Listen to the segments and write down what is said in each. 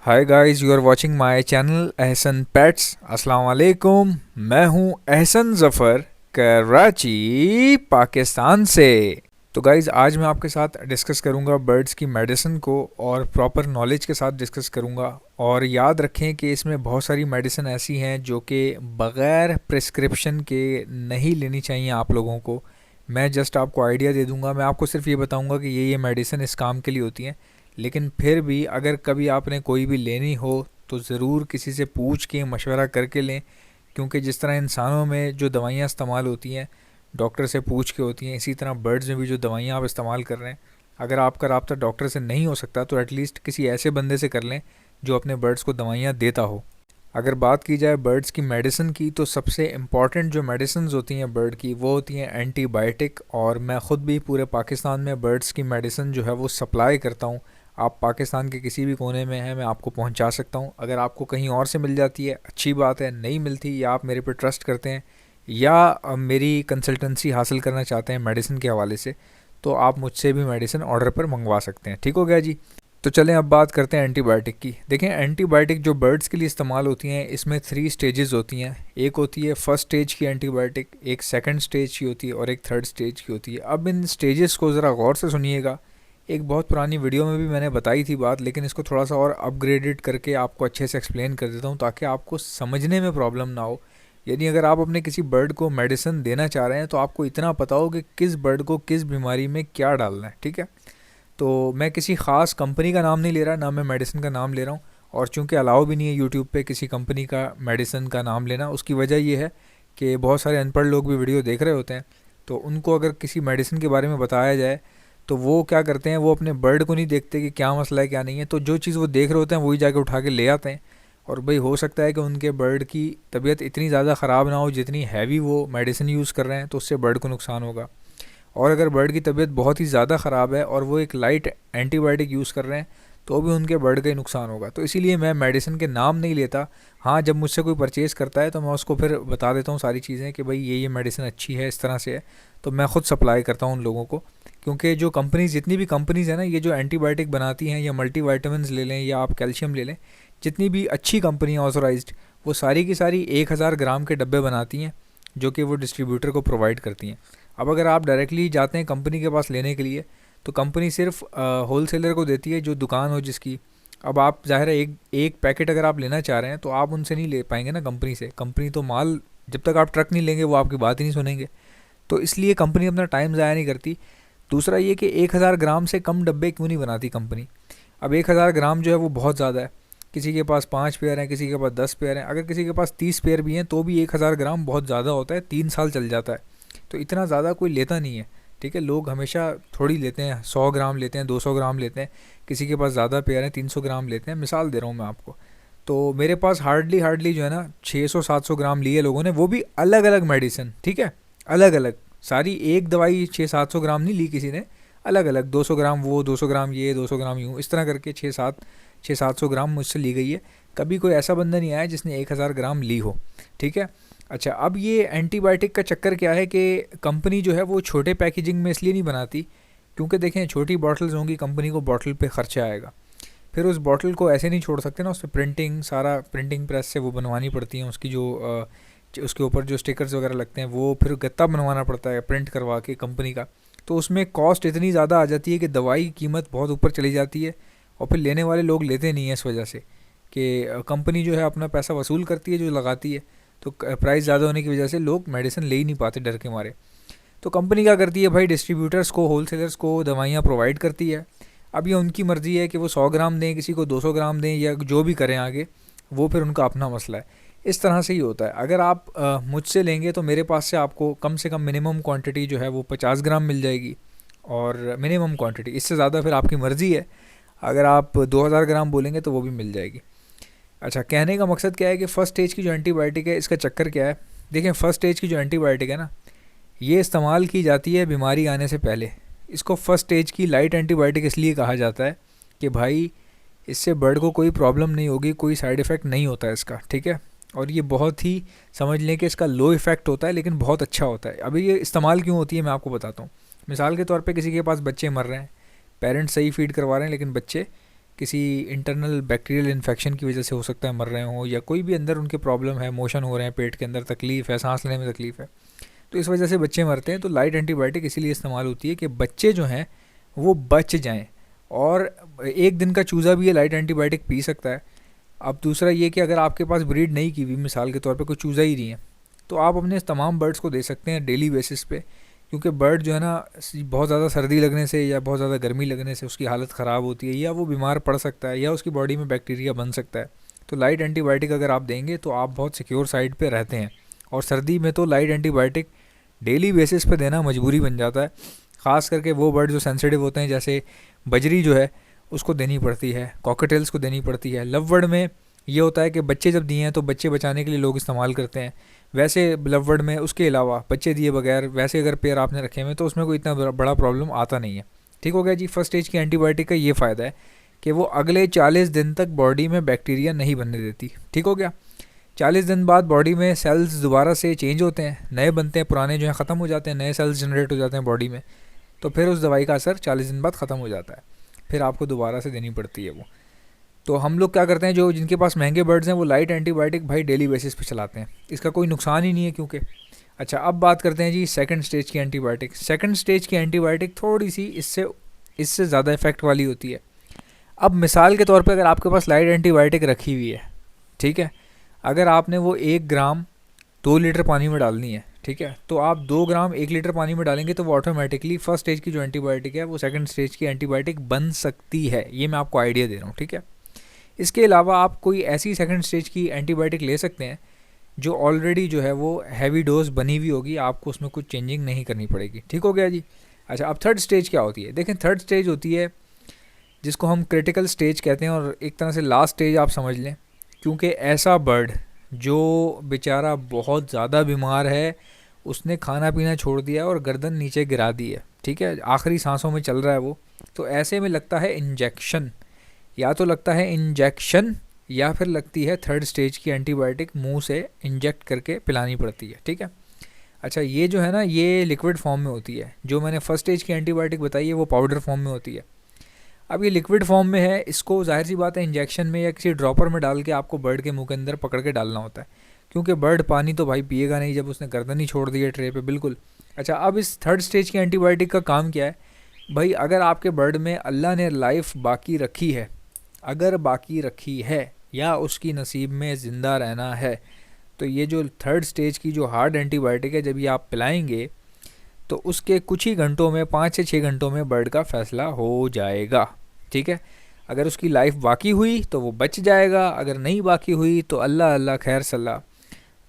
Hi guys, you are watching my channel Ehsan pets. अस्सलाम वालेकुम। मैं हूं एहसन ज़फ़र, कराची, पाकिस्तान से। तो गाइस, आज मैं आपके साथ डिस्कस करूंगा बर्ड्स की मेडिसिन को और प्रॉपर नॉलेज के साथ डिस्कस करूंगा। और याद रखें कि इसमें बहुत सारी मेडिसिन ऐसी हैं जो कि बग़ैर प्रिस्क्रिप्शन के नहीं लेनी चाहिए आप लोगों को। मैं जस्ट आपको आइडिया दे दूंगा, मैं आपको सिर्फ ये बताऊंगा कि ये मेडिसिन इस काम के लिए होती हैं। लेकिन फिर भी अगर कभी आपने कोई भी लेनी हो तो ज़रूर किसी से पूछ के मशवरा करके लें, क्योंकि जिस तरह इंसानों में जो दवाइयाँ इस्तेमाल होती हैं डॉक्टर से पूछ के होती हैं, इसी तरह बर्ड्स में भी जो दवाइयाँ आप इस्तेमाल कर रहे हैं, अगर आपका रब्ता डॉक्टर से नहीं हो सकता तो एटलीस्ट किसी ऐसे बंदे से कर लें जो अपने बर्ड्स को दवाइयाँ देता हो। अगर बात की जाए बर्ड्स की मेडिसिन की, तो सबसे इम्पॉर्टेंट जो मेडिसिन होती हैं बर्ड की, वो होती हैं एंटीबायोटिक। और मैं ख़ुद भी पूरे पाकिस्तान में बर्ड्स की मेडिसिन जो है वो सप्लाई करता हूँ। आप पाकिस्तान के किसी भी कोने में हैं, मैं आपको पहुंचा सकता हूं। अगर आपको कहीं और से मिल जाती है अच्छी बात है, नहीं मिलती या आप मेरे पे ट्रस्ट करते हैं या मेरी कंसल्टेंसी हासिल करना चाहते हैं मेडिसिन के हवाले से, तो आप मुझसे भी मेडिसिन ऑर्डर पर मंगवा सकते हैं। ठीक हो गया जी। तो चलें अब बात करते हैं एंटीबायोटिक की। देखें, एंटीबायोटिक जो बर्ड्स के लिए इस्तेमाल होती हैं, इसमें 3 स्टेजेस होती हैं। एक होती है फर्स्ट स्टेज की एंटीबायोटिक, एक सेकंड स्टेज की होती है और एक थर्ड स्टेज की होती है। अब इन स्टेजेस को ज़रा गौर से सुनिएगा। एक बहुत पुरानी वीडियो में भी मैंने बताई थी बात, लेकिन इसको थोड़ा सा और अपग्रेडेड करके आपको अच्छे से एक्सप्लेन कर देता हूँ ताकि आपको समझने में प्रॉब्लम ना हो। यानी अगर आप अपने किसी बर्ड को मेडिसिन देना चाह रहे हैं तो आपको इतना पता हो कि किस बर्ड को किस बीमारी में क्या डालना है। ठीक है, तो मैं किसी ख़ास कंपनी का नाम नहीं ले रहा, ना मैं मेडिसिन का नाम ले रहा हूँ। और चूंकि अलाउ भी नहीं है यूट्यूब पे किसी कंपनी का मेडिसिन का नाम लेना, उसकी वजह ये है कि बहुत सारे अनपढ़ लोग भी वीडियो देख रहे होते हैं, तो उनको अगर किसी मेडिसिन के बारे में बताया जाए तो वो क्या करते हैं, वो अपने बर्ड को नहीं देखते कि क्या मसला है क्या नहीं है, तो जो चीज़ वो देख रहे होते हैं वही जाके उठा के ले आते हैं। और भाई हो सकता है कि उनके बर्ड की तबीयत इतनी ज़्यादा ख़राब ना हो जितनी हैवी वो मेडिसिन यूज़ कर रहे हैं, तो उससे बर्ड को नुकसान होगा। और अगर बर्ड की तबीयत बहुत ही ज़्यादा ख़राब है और वो एक लाइट एंटीबायोटिक यूज़ कर रहे हैं, तो भी उनके बर्ड का ही नुकसान होगा। तो इसीलिए मैं मेडिसिन के नाम नहीं लेता। हाँ, जब मुझसे कोई परचेज़ करता है तो मैं उसको फिर बता देता हूँ सारी चीज़ें कि भाई ये मेडिसिन अच्छी है, इस तरह से है। तो मैं ख़ुद सप्लाई करता हूँ उन लोगों को, क्योंकि जो कंपनीज़, जितनी भी कंपनीज़ हैं ना, ये जो एंटीबायोटिक बनाती हैं या मल्टीवाइटामिन ले लें या आप कैल्शियम ले लें, जितनी भी अच्छी कंपनियाँ ऑथोराइज्ड, वो सारी की सारी 1000 ग्राम के डब्बे बनाती हैं जो कि वो डिस्ट्रीब्यूटर को प्रोवाइड करती हैं। अब अगर आप डायरेक्टली जाते हैं कंपनी के पास लेने के लिए, तो कंपनी सिर्फ होल सेलर को देती है जो दुकान हो जिसकी। अब आप ज़ाहिर है एक पैकेट अगर आप लेना चाह रहे हैं तो आप उनसे नहीं ले पाएंगे ना कंपनी से। कंपनी तो माल, जब तक आप ट्रक नहीं लेंगे वो आपकी बात ही नहीं सुनेंगे। तो इसलिए कंपनी अपना टाइम ज़ाया नहीं करती। दूसरा ये कि 1000 ग्राम से कम डब्बे क्यों नहीं बनाती कंपनी। अब 1000 ग्राम जो है वो बहुत ज़्यादा है। किसी के पास 5 पेयर हैं, किसी के पास 10 पेयर हैं, अगर किसी के पास 30 पेयर भी हैं तो भी 1000 ग्राम बहुत ज़्यादा होता है, 3 साल चल जाता है। तो इतना ज़्यादा कोई लेता नहीं है। ठीक है, लोग हमेशा थोड़ी लेते हैं, 100 ग्राम लेते हैं, 200 ग्राम लेते हैं। किसी के पास ज़्यादा पेयर हैं, 300 ग्राम लेते हैं। मिसाल दे रहा हूँ मैं आपको। तो मेरे पास हार्डली जो है ना 600-700 ग्राम लिए लोगों ने, वो भी अलग अलग मेडिसिन। ठीक है, अलग अलग, सारी एक दवाई 600-700 ग्राम नहीं ली किसी ने, अलग अलग 200 ग्राम वो, 200 ग्राम ये, 200 ग्राम यूँ, इस तरह करके 600-700 ग्राम मुझसे ली गई है। कभी कोई ऐसा बंदा नहीं आया जिसने 1000 ग्राम ली हो। ठीक है। अच्छा, अब ये एंटीबायोटिक का चक्कर क्या है कि कंपनी जो है वो छोटे पैकेजिंग में इसलिए नहीं बनाती क्योंकि देखें, छोटी बॉटल्स होंगी, कंपनी को बॉटल पे ख़र्चा आएगा। फिर उस बॉटल को ऐसे नहीं छोड़ सकते ना, उस पर प्रिंटिंग, सारा प्रिंटिंग प्रेस से वो बनवानी पड़ती है। उसकी उसके ऊपर जो स्टिकर्स वगैरह लगते हैं वो फिर गत्ता बनवाना पड़ता है प्रिंट करवा के कंपनी का। तो उसमें कॉस्ट इतनी ज़्यादा आ जाती है कि दवाई की कीमत बहुत ऊपर चली जाती है और फिर लेने वाले लोग लेते नहीं हैं, इस वजह से कि कंपनी जो है अपना पैसा वसूल करती है जो लगाती है। तो प्राइस ज़्यादा होने की वजह से लोग मेडिसिन ले ही नहीं पाते डर के मारे। तो कंपनी क्या करती है भाई, डिस्ट्रीब्यूटर्स को, होल सेलर्स को दवाइयाँ प्रोवाइड करती है। अब ये उनकी मर्ज़ी है कि वो 100 ग्राम दें, किसी को 200 ग्राम दें, या जो भी करें आगे, वो फिर उनका अपना मसला है। इस तरह से ही होता है। अगर आप मुझसे लेंगे तो मेरे पास से आपको कम से कम मिनिमम क्वांटिटी जो है वो 50 ग्राम मिल जाएगी, और मिनिमम क्वांटिटी, इससे ज़्यादा फिर आपकी मर्ज़ी है। अगर आप 2000 ग्राम बोलेंगे तो वो भी मिल जाएगी। अच्छा, कहने का मकसद क्या है कि फ़र्स्ट स्टेज की जो एंटीबायोटिक है, इसका चक्कर क्या है। देखें, फ़र्स्ट स्टेज की जो एंटीबायोटिक है ना, ये इस्तेमाल की जाती है बीमारी आने से पहले। इसको फ़र्स्ट स्टेज की लाइट एंटीबायोटिक इसलिए कहा जाता है कि भाई इससे बर्ड को कोई प्रॉब्लम नहीं होगी, कोई साइड इफ़ेक्ट नहीं होता है इसका। ठीक है, और ये बहुत ही, समझ लें कि इसका लो इफ़ेक्ट होता है लेकिन बहुत अच्छा होता है। अभी ये इस्तेमाल क्यों होती है मैं आपको बताता हूँ। मिसाल के तौर पे किसी के पास बच्चे मर रहे हैं, पेरेंट्स सही फीड करवा रहे हैं लेकिन बच्चे किसी इंटरनल बैक्टीरियल इन्फेक्शन की वजह से हो सकता है मर रहे हों, या कोई भी अंदर उनके प्रॉब्लम है, मोशन हो रहे हैं, पेट के अंदर तकलीफ़ है, सांस लेने में तकलीफ़ है, तो इस वजह से बच्चे मरते हैं। तो लाइट एंटीबायोटिक इसीलिए इस्तेमाल होती है कि बच्चे जो हैं वो बच जाएं। और एक दिन का चूज़ा भी ये लाइट एंटीबायोटिक पी सकता है। अब दूसरा ये कि अगर आपके पास ब्रीड नहीं की हुई, मिसाल के तौर पे कोई चूज़ा ही नहीं है, तो आप अपने तमाम बर्ड्स को दे सकते हैं डेली बेसिस पे, क्योंकि बर्ड जो है ना बहुत ज़्यादा सर्दी लगने से या बहुत ज़्यादा गर्मी लगने से उसकी हालत ख़राब होती है, या वो बीमार पड़ सकता है, या उसकी बॉडी में बैक्टीरिया बन सकता है। तो लाइट एंटीबायोटिक अगर आप देंगे तो आप बहुत सिक्योर साइड पे रहते हैं। और सर्दी में तो लाइट एंटीबायोटिक डेली बेसिस पे देना मजबूरी बन जाता है, ख़ास करके वो बर्ड जो सेंसिटिव होते हैं, जैसे बजरी जो है उसको देनी पड़ती है, कॉकटेल्स को देनी पड़ती है। लव बर्ड में ये होता है कि बच्चे जब दिए हैं तो बच्चे बचाने के लिए लोग इस्तेमाल करते हैं, वैसे लव बर्ड में उसके अलावा बच्चे दिए बगैर वैसे अगर पेयर आपने रखे हुए तो उसमें कोई इतना बड़ा प्रॉब्लम आता नहीं है। ठीक हो गया जी। फर्स्ट स्टेज की एंटीबायोटिक का ये फ़ायदा है कि वो अगले 40 दिन तक बॉडी में बैक्टीरिया नहीं बनने देती। ठीक हो गया। 40 दिन बाद बॉडी में सेल्स दोबारा से चेंज होते हैं, नए बनते हैं, पुराने जो हैं ख़त्म हो जाते हैं, नए सेल्स जनरेट हो जाते हैं बॉडी में। तो फिर उस दवाई का असर 40 दिन बाद ख़त्म हो जाता है, फिर आपको दोबारा से देनी पड़ती है वो। तो हम लोग क्या करते हैं, जो जिनके पास महंगे बर्ड्स हैं वो लाइट एंटीबायोटिक भाई डेली बेसिस पे चलाते हैं, इसका कोई नुकसान ही नहीं है क्योंकि। अच्छा, अब बात करते हैं जी सेकंड स्टेज की एंटीबायोटिक। सेकंड स्टेज की एंटीबायोटिक थोड़ी सी इससे ज़्यादा इफेक्ट वाली होती है। अब मिसाल के तौर पे अगर आपके पास लाइट एंटीबायोटिक रखी हुई है, ठीक है, अगर आपने वो 1 ग्राम 2 लीटर पानी में डालनी है, ठीक है, तो आप 2 ग्राम 1 लीटर पानी में डालेंगे तो वो ऑटोमेटिकली फर्स्ट स्टेज की जो एंटीबायोटिक है वो सेकंड स्टेज की एंटीबायोटिक बन सकती है। ये मैं आपको आइडिया दे रहा हूँ, ठीक है। इसके अलावा आप कोई ऐसी सेकंड स्टेज की एंटीबायोटिक ले सकते हैं जो ऑलरेडी जो है वो हैवी डोज बनी हुई होगी, आपको उसमें कुछ चेंजिंग नहीं करनी पड़ेगी। ठीक हो गया जी। अच्छा, अब थर्ड स्टेज क्या होती है? देखें, थर्ड स्टेज होती है जिसको हम क्रिटिकल स्टेज कहते हैं, और एक तरह से लास्ट स्टेज आप समझ लें, क्योंकि ऐसा बर्ड जो बेचारा बहुत ज़्यादा बीमार है, उसने खाना पीना छोड़ दिया और गर्दन नीचे गिरा दी है, ठीक है, आखिरी सांसों में चल रहा है वो, तो ऐसे में लगता है इंजेक्शन, या तो लगता है इंजेक्शन या फिर लगती है थर्ड स्टेज की एंटीबायोटिक मुंह से इंजेक्ट करके पिलानी पड़ती है। ठीक है। अच्छा, ये जो है ना, ये लिक्विड फॉर्म में होती है। जो मैंने फर्स्ट स्टेज की एंटीबायोटिक बताई है वो पाउडर फॉर्म में होती है। अब ये लिक्विड फॉर्म में है, इसको जाहिर सी बात है इंजेक्शन में या किसी ड्रॉपर में डाल के आपको बर्ड के मुंह के अंदर पकड़ के डालना होता है, क्योंकि बर्ड पानी तो भाई पिएगा नहीं जब उसने गर्दन ही छोड़ दी है ट्रे पे, बिल्कुल। अच्छा, अब इस थर्ड स्टेज की एंटीबायोटिक का काम क्या है भाई? अगर आपके बर्ड में अल्लाह ने लाइफ बाकी रखी है, अगर बाकी रखी है या उसकी नसीब में ज़िंदा रहना है, तो ये जो थर्ड स्टेज की जो हार्ड एंटीबायोटिक है, जब ये आप पिलाएंगे तो उसके कुछ ही घंटों में, 5 से 6 घंटों में बर्ड का फ़ैसला हो जाएगा। ठीक है। अगर उसकी लाइफ बाकी हुई तो वो बच जाएगा, अगर नहीं बाकी हुई तो अल्लाह अल्लाह खैर सल्ला,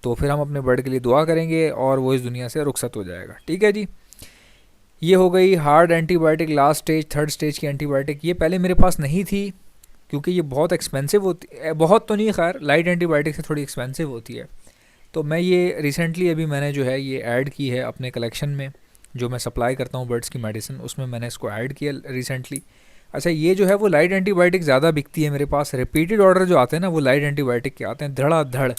तो फिर हम अपने बर्ड के लिए दुआ करेंगे और वो इस दुनिया से रुखसत हो जाएगा। ठीक है जी। ये हो गई hard antibiotic, last stage, third stage की एंटीबायोटिक। ये पहले मेरे पास नहीं थी क्योंकि ये बहुत एक्सपेंसिव होती है, बहुत तो नहीं, खैर लाइट एंटीबायोटिक से थोड़ी एक्सपेंसिव होती है। तो मैं ये रिसेंटली अभी मैंने जो है ये ऐड की है अपने कलेक्शन में, जो मैं सप्लाई करता हूँ बर्ड्स की मेडिसिन, उसमें मैंने इसको ऐड किया रिसेंटली। अच्छा, ये जो है वो लाइट एंटीबायोटिक ज़्यादा बिकती है मेरे पास। रिपीटेड ऑर्डर जो आते हैं ना वो लाइट एंटीबायोटिक के आते हैं धड़ाधड़,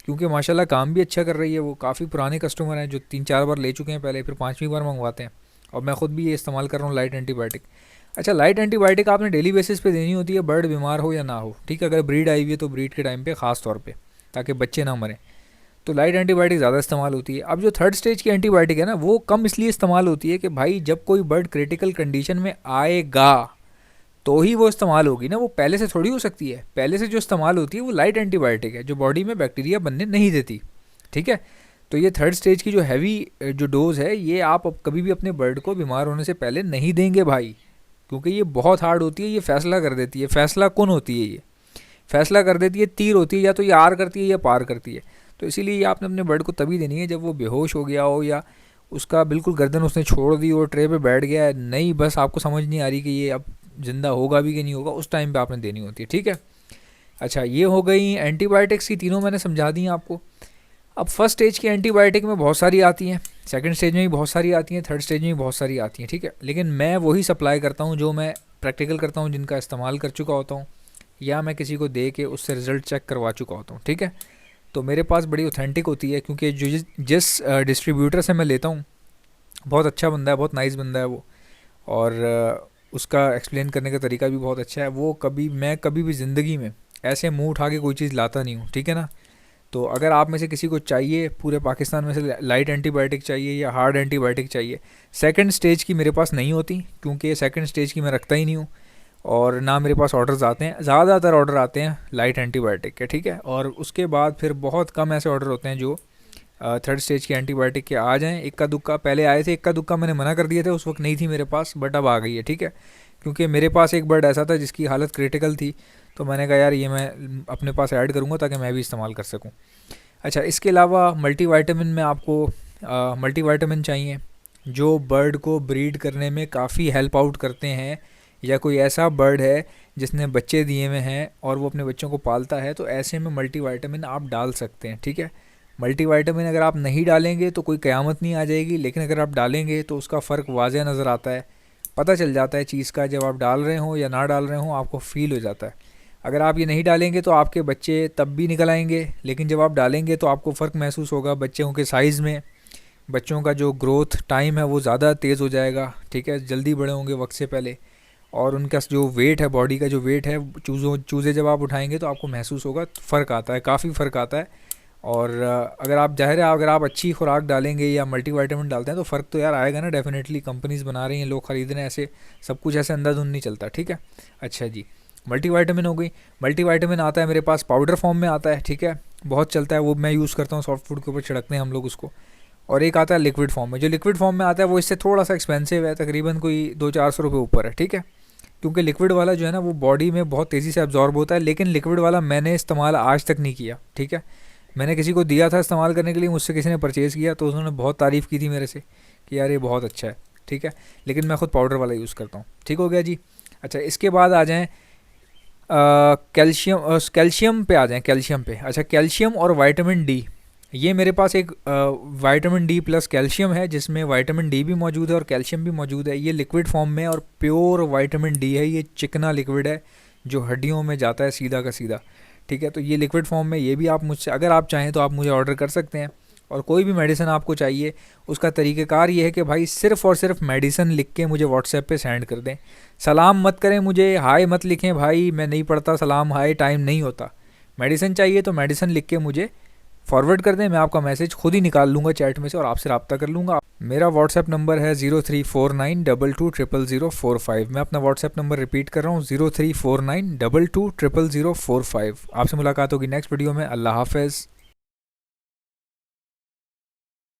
क्योंकि माशाल्लाह काम भी अच्छा कर रही है वो। काफ़ी पुराने कस्टमर हैं जो 3-4 बार ले चुके हैं पहले, फिर 5वीं बार मंगवाते हैं, और मैं ख़ुद भी ये इस्तेमाल कर रहा हूँ लाइट एंटीबायोटिक। अच्छा, लाइट एंटीबायोटिक आपने डेली बेसिस पे देनी होती है, बर्ड बीमार हो या ना हो। ठीक है, अगर ब्रीड आई हुई है तो ब्रीड के टाइम पे ख़ास तौर पे, ताकि बच्चे ना मरें, तो लाइट एंटीबायोटिक ज़्यादा इस्तेमाल होती है। अब जो थर्ड स्टेज की एंटीबायोटिक है ना, वो कम इसलिए इस्तेमाल होती है कि भाई जब कोई बर्ड क्रिटिकल कंडीशन में आएगा तो ही वो इस्तेमाल होगी ना, वो पहले से थोड़ी हो सकती है। पहले से जो इस्तेमाल होती है वो लाइट एंटीबायोटिक है जो बॉडी में बैक्टीरिया बनने नहीं देती। ठीक है। तो ये थर्ड स्टेज की जो हैवी जो डोज़ है, ये आप कभी भी अपने बर्ड को बीमार होने से पहले नहीं देंगे भाई, क्योंकि ये बहुत हार्ड होती है। ये फैसला कर देती है, फैसला कौन होती है? ये फैसला कर देती है, तीर होती है, या तो ये आर करती है या पार करती है। तो इसीलिए ये आपने अपने बर्ड को तभी देनी है जब वो बेहोश हो गया हो, या उसका बिल्कुल गर्दन उसने छोड़ दी हो, ट्रे पे बैठ गया है, नहीं बस आपको समझ नहीं आ रही कि ये अब ज़िंदा होगा भी कि नहीं होगा, उस टाइम पे आपने देनी होती है। ठीक है। अच्छा, ये हो गई एंटीबायोटिक्स की, तीनों मैंने समझा दी हैं आपको। अब फर्स्ट स्टेज की एंटीबायोटिक में बहुत सारी आती हैं, सेकंड स्टेज में भी बहुत सारी आती हैं, थर्ड स्टेज में भी बहुत सारी आती हैं। ठीक है। लेकिन मैं वही सप्लाई करता हूँ जो मैं प्रैक्टिकल करता हूँ, जिनका इस्तेमाल कर चुका होता हूँ, या मैं किसी को दे के उससे रिज़ल्ट चेक करवा चुका होता हूँ। ठीक है। तो मेरे पास बड़ी ऑथेंटिक होती है, क्योंकि जिस डिस्ट्रीब्यूटर से मैं लेता हूँ बहुत अच्छा बंदा है, बहुत नाइस बंदा है वो, और उसका एक्सप्लेन करने का तरीका भी बहुत अच्छा है। वो मैं कभी भी ज़िंदगी में ऐसे मुंह उठा के कोई चीज़ लाता नहीं हूँ, ठीक है ना। तो अगर आप में से किसी को चाहिए, पूरे पाकिस्तान में से लाइट एंटीबायोटिक चाहिए या हार्ड एंटीबायोटिक चाहिए, सेकंड स्टेज की मेरे पास नहीं होती, क्योंकि सेकंड स्टेज की मैं रखता ही नहीं हूँ, और ना मेरे पास ऑर्डर्स आते हैं। ज़्यादातर ऑर्डर आते हैं लाइट एंटीबायोटिक के, ठीक है। और उसके बाद फिर बहुत कम ऐसे ऑर्डर होते हैं जो थर्ड स्टेज के एंटीबायोटिक के आ जाएँ। इक्का दुक्का पहले आए थे, इक्का दुक्का मैंने मना कर दिए थे, उस वक्त नहीं थी मेरे पास, बट अब आ गई है, ठीक है। क्योंकि मेरे पास एक बर्ड ऐसा था जिसकी हालत क्रिटिकल थी, तो मैंने कहा यार ये मैं अपने पास ऐड करूँगा ताकि मैं भी इस्तेमाल कर सकूँ। अच्छा, इसके अलावा मल्टीवाइटामिन में आपको मल्टीवाइटामिन चाहिए जो बर्ड को ब्रीड करने में काफ़ी हेल्प आउट करते हैं, या कोई ऐसा बर्ड है जिसने बच्चे दिए हुए हैं और वो अपने बच्चों को पालता है, तो ऐसे में मल्टीवाइटामिन आप डाल सकते हैं, ठीक है। मल्टीवाइटामिन अगर आप नहीं डालेंगे तो कोई क़यामत नहीं आ जाएगी, लेकिन अगर आप डालेंगे तो उसका फ़र्क वाज़ह नज़र आता है, पता चल जाता है चीज़ का। जब आप डाल रहे हो या ना डाल रहे हो आपको फ़ील हो जाता है। अगर आप ये नहीं डालेंगे तो आपके बच्चे तब भी निकल आएंगे, लेकिन जब आप डालेंगे तो आपको फ़र्क महसूस होगा बच्चों के साइज़ में। बच्चों का जो ग्रोथ टाइम है वो ज़्यादा तेज़ हो जाएगा, ठीक है, जल्दी बड़े होंगे वक्त से पहले। और उनका जो वेट है, बॉडी का जो वेट है, चूज़े जब आप उठाएंगे तो आपको महसूस होगा, फ़र्क आता है, काफ़ी फ़र्क आता है। और अगर आप ज़ाहिर है अगर आप अच्छी खुराक डालेंगे या मल्टीवाइटामिन डालते हैं तो फ़र्क तो यार आएगा ना, डेफिनेटली। कंपनीज़ बना रही हैं, लोग ख़रीद रहे हैं, ऐसे सब कुछ ऐसे अंधाधुंध नहीं चलता, ठीक है। अच्छा जी, मल्टीवाइटामिन हो गई। मल्टीवाइटामिन आता है मेरे पास पाउडर फॉर्म में आता है, ठीक है, बहुत चलता है वो, मैं यूज़ करता हूँ, सॉफ्ट फूड के ऊपर छिड़कते हैं हम लोग उसको। और एक आता है लिक्विड फॉर्म में। जो लिक्विड फॉर्म में आता है वो इससे थोड़ा सा एक्सपेंसिव है, तकरीबन कोई 200-400 रुपये ऊपर है, ठीक है। क्योंकि लिक्विड वाला जो है ना वो बॉडी में बहुत तेज़ी से अब्जॉर्ब होता है, लेकिन लिक्विड वाला मैंने इस्तेमाल आज तक नहीं किया, ठीक है। मैंने किसी को दिया था इस्तेमाल करने के लिए, मुझसे किसी ने परचेज़ किया तो उन्होंने बहुत तारीफ़ की थी मेरे से कि यार ये बहुत अच्छा है, ठीक है। लेकिन मैं ख़ुद पाउडर वाला यूज़ करता हूँ, ठीक हो गया जी। अच्छा, इसके बाद आ जाएँ कैल्शियम पे आ जाएँ, कैल्शियम पे। अच्छा, कैल्शियम और विटामिन डी, ये मेरे पास एक विटामिन डी प्लस कैल्शियम है, जिसमें विटामिन डी भी मौजूद है और कैल्शियम भी मौजूद है। ये लिक्विड फॉर्म में और प्योर विटामिन डी है, ये चिकना लिक्विड है जो हड्डियों में जाता है सीधा का सीधा, ठीक है। तो ये लिक्विड फॉर्म में, ये भी आप मुझसे अगर आप चाहें तो आप मुझे ऑर्डर कर सकते हैं। और कोई भी मेडिसिन आपको चाहिए, उसका तरीक़ेकार ये है कि भाई सिर्फ़ और सिर्फ मेडिसिन लिख के मुझे व्हाट्सएप पे सेंड कर दें। सलाम मत करें मुझे, हाय मत लिखें, भाई मैं नहीं पढ़ता सलाम हाय, टाइम नहीं होता। मेडिसिन चाहिए तो मेडिसिन लिख के मुझे फॉरवर्ड कर दें, मैं आपका मैसेज खुद ही निकाल लूँगा चैट में से और आपसे रब्ता कर लूँगा। मेरा व्हाट्सएप नंबर है 0349220045। मैं अपना व्हाट्सएप नंबर रिपीट कर रहा हूँ, 0349220045। आपसे मुलाकात होगी नेक्स्ट वीडियो में। अल्लाह हाफ़िज़।